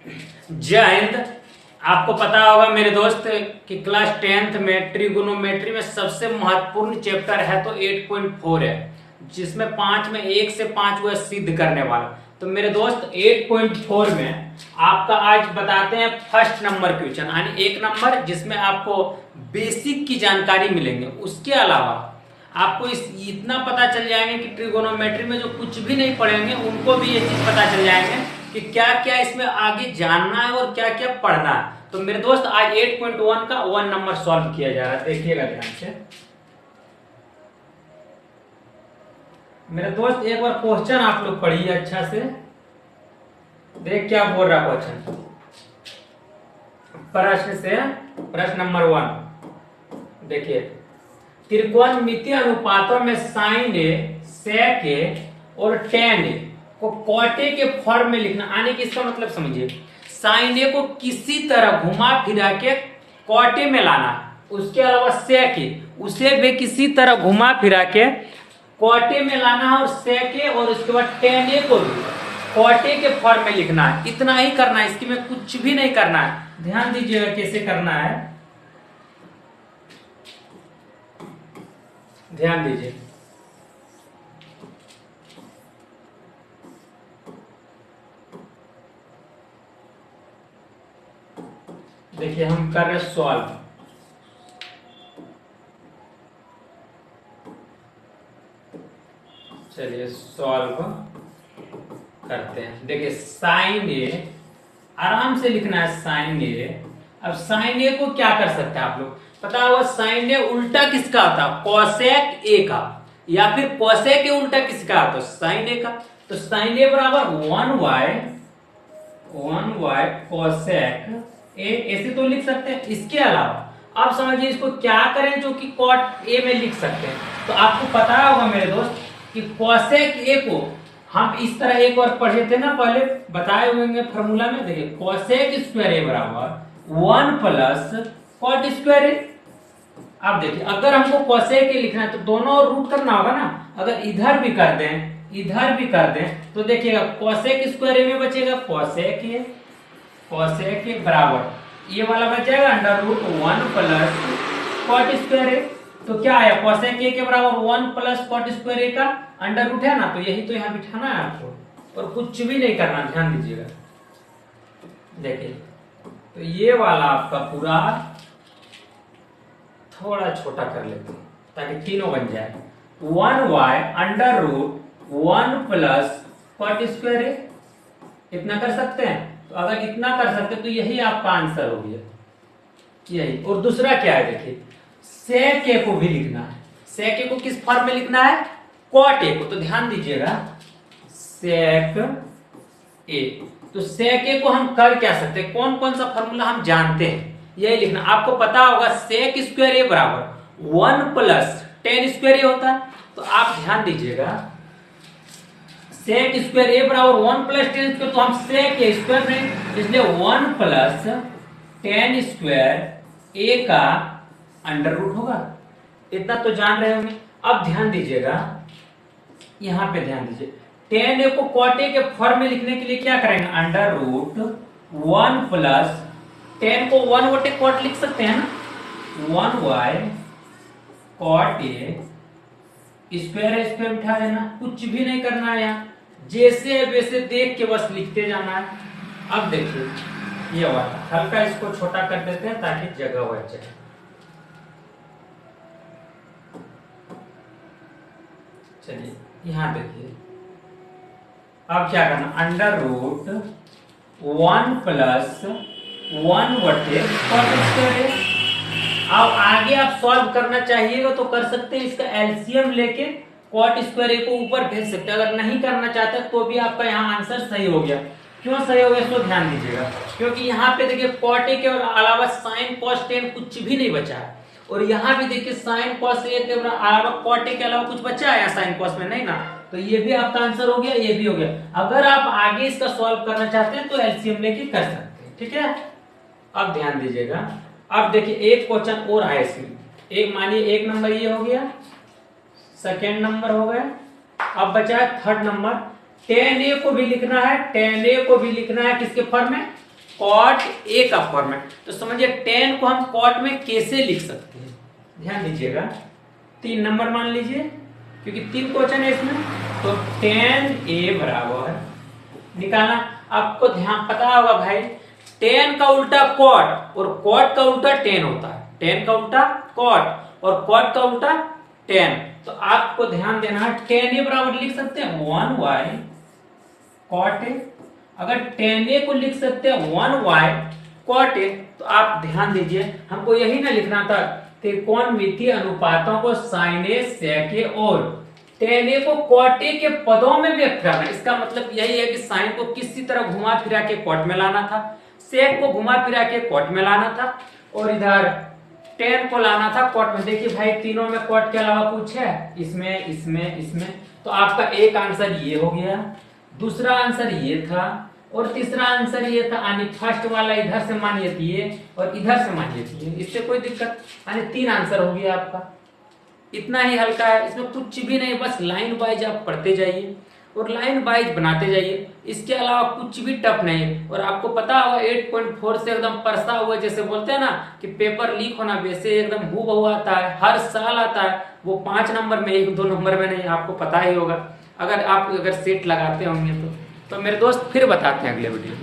जय हिंद। आपको पता होगा मेरे दोस्त कि क्लास 10th में ट्रिगोनोमेट्री में सबसे महत्वपूर्ण चैप्टर है तो 8.4 है, जिसमें 5 में 1 से 5 वो सिद्ध करने वाला। तो मेरे दोस्त 8.4 में आपका आज बताते हैं फर्स्ट नंबर क्वेश्चन, यानी 1 नंबर जिसमें आपको बेसिक की जानकारी मिलेंगे। उसके अलावा आपको इतना पता चल जाएंगे कि ट्रिगोनोमेट्री में जो कुछ भी नहीं पढ़ेंगे उनको भी ये चीज पता चल जाएंगे कि क्या क्या इसमें आगे जानना है और क्या क्या पढ़ना है। तो मेरे दोस्त आज 8.1 का 1 नंबर सॉल्व किया जा रहा है, देखिएगा ध्यान से। मेरे दोस्त एक बार क्वेश्चन आप लोग पढ़िए अच्छा से, देख क्या बोल रहा क्वेश्चन। प्रश्न नंबर 1 देखिए, त्रिकोणमितीय अनुपातों में साइन ए, सेक ए और टेन ए को कॉट ए के फॉर्म में लिखना। आने की इसका मतलब समझिए, साइन ए को किसी तरह घुमा फिरा के कॉट ए में लाना, उसके अलावा सेक ए उसे भी किसी तरह घुमा फिरा के कॉट ए में लाना है, और सेक ए और उसके बाद टेन ए को भी कॉट ए के फॉर्म में लिखना है। इतना ही करना है, इसकी में कुछ भी नहीं करना है। ध्यान दीजिएगा कैसे करना है, ध्यान दीजिए। देखिए हम कर रहे सॉल्व। चलिए सॉल्व करते हैं। देखिए साइन ए आराम से लिखना है, साइन ए। अब साइन ए को क्या कर सकते हैं आप लोग, पता होगा साइन ए उल्टा किसका होता है, कोसेक ए का, या फिर कोसेक ए उल्टा किसका होता है, साइन ए का। तो साइन ए बराबर 1y कोसेक ए, ऐसे तो लिख सकते हैं। इसके अलावा आप समझिए इसको क्या करें जो कि कॉट ए में लिख सकते हैं। तो आपको पता होगा मेरे दोस्त कि कोसेक ए को हम इस तरह एक बार पढ़े थे ना, पहले बताए हुए फॉर्मूला में। देखिए कोसेक स्क्वायर ए बराबर 1 प्लस कॉट स्क्वायर ए। अब देखिए अगर हमको कोसेक ए लिखना है तो दोनों रूट करना होगा ना। अगर इधर भी कर दें इधर भी कर दें तो देखिएगा कोसेक स्क्वायर ए में बचेगा कोसेक ए बराबर ये वाला बच जाएगा under root 1 plus cot square A. तो क्या आया, कोसेक ए के बराबर 1 प्लस कॉट स्क्वायर ए का अंडर रूट है ना। तो यही तो यहाँ बिठाना है आपको, और कुछ भी नहीं करना। ध्यान दीजिएगा, देखिए तो ये वाला आपका पूरा थोड़ा छोटा कर लेते हैं ताकि तीनों बन जाए। 1y under root 1 plus cot square A, इतना कर सकते हैं। तो अगर इतना कर सकते तो यही आपका आंसर हो गया, यही। और दूसरा क्या है, देखिए सेक ए को भी लिखना है। सेक ए को किस फॉर्म में लिखना है, कॉट ए को। तो ध्यान दीजिएगा सेक ए, तो सेक ए को हम कर क्या सकते हैं, कौन कौन सा फॉर्मूला हम जानते हैं, यही लिखना। आपको पता होगा सेक स्क्वायर ए बराबर 1 प्लस टेन स्क्वायर ए होता है। तो आप ध्यान दीजिएगा सेक स्क्वायर ए बराबर 1 प्लस टेन स्क्वायर, तो हम सेक ए स्क्वायर में, इसलिए 1 प्लस टेन स्क्वायर ए का अंडर रूट होगा। इतना तो जान रहे होंगे। अब ध्यान दीजिएगा, यहां पे ध्यान दीजिए, टेन ए को कॉट ए के फॉर्म में लिखने के लिए क्या करेंगे, अंडर रूट 1 प्लस टेन को 1 बटे कॉट लिख सकते हैं ना, 1y cot A square square उठा देना। कुछ भी नहीं करना है, यहाँ जैसे वैसे देख के बस लिखते जाना है। अब देखिए ये वाला हल्का इसको छोटा कर देते हैं ताकि जगह बच जाए। चलिए यहां देखिए, अब क्या करना, अंडर रूट 1 प्लस 1 बटे कॉट स्क्वायर ए। अब आगे आप सॉल्व करना चाहिएगा तो कर सकते हैं, इसका एलसीएम लेके कॉट स्क्वायर ए को ऊपर भेज सकते हैं। अगर नहीं करना चाहते तो भी आपका यहाँ आंसर सही हो गया। क्यों सही हो गया इसको ध्यान दीजिएगा, क्योंकि यहाँ पे देखिए कॉट ए के अलावा साइन कॉस टेन कुछ भी नहीं बचा है, और यहाँ भी देखिए साइन कॉस ए के अलावा कॉट ए के अलावा कुछ बचा है साइन कॉस में, नहीं ना। तो ये भी आपका आंसर हो गया, ये भी हो गया। अगर आप आगे इसका सॉल्व करना चाहते हैं तो एलसीएम लेके कर सकते हैं, ठीक है। अब ध्यान दीजिएगा, अब देखिए एक क्वेश्चन और है इसमें। एक मानिए 1 नंबर ये हो गया, सेकेंड नंबर हो गया, अब बचा है थर्ड नंबर। टेन ए को भी लिखना है, टेन ए को भी लिखना है किसके फॉर्म में, कॉट ए का फॉर्मेट। तो समझिए टेन को हम कॉट में कैसे लिख सकते हैं, ध्यान दीजिएगा। 3 नंबर मान लीजिए, क्योंकि 3 क्वेश्चन है इसमें, तो टेन ए बराबर निकालना। आपको ध्यान पता होगा भाई, टेन का उल्टा कॉट और कॉट का उल्टा टेन होता है। टेन का उल्टा कॉट और कॉट का उल्टा टेन। तो आपको ध्यान देना है, टेन ए बराबर लिख सकते हैं 1y कॉट ए। अगर टेन ए को लिख सकते हैं 1y कॉट ए, तो आप ध्यान दीजिए, हमको यही ना लिखना था त्रिकोणमितीय अनुपातों को साइन ए सेक ए और टेन ए को कॉट ए के पदों में व्यक्त करना। इसका मतलब यही है कि साइन को किसी तरह घुमा फिरा के कॉट में लाना था, सेक को घुमा फिरा के कॉट में लाना था, और इधर टेन को लाना था कॉट में। देखिए भाई, तीनों में कॉट के अलावा कुछ है, इसमें इसमें इसमें। तो आपका एक आंसर ये हो गया, दूसरा आंसर ये था, और तीसरा आंसर ये था। यानी फर्स्ट वाला इधर से मानिए ये और इधर से मानिए ये, इससे कोई दिक्कत, यानी 3 आंसर हो गया आपका। इतना ही हल्का है, इसमें कुछ भी नहीं, बस लाइन वाइज आप पढ़ते जाइए और लाइन वाइज बनाते जाइए, इसके अलावा कुछ भी टफ नहीं है। और आपको पता होगा 8.4 से एकदम परसा हुआ, जैसे बोलते हैं ना कि पेपर लीक होना, वैसे एकदम हूबहू आता है, हर साल आता है। वो 5 नंबर में, 1-2 नंबर में नहीं, आपको पता ही होगा। अगर सेट लगाते होंगे तो मेरे दोस्त फिर बताते हैं अगले वीडियो में।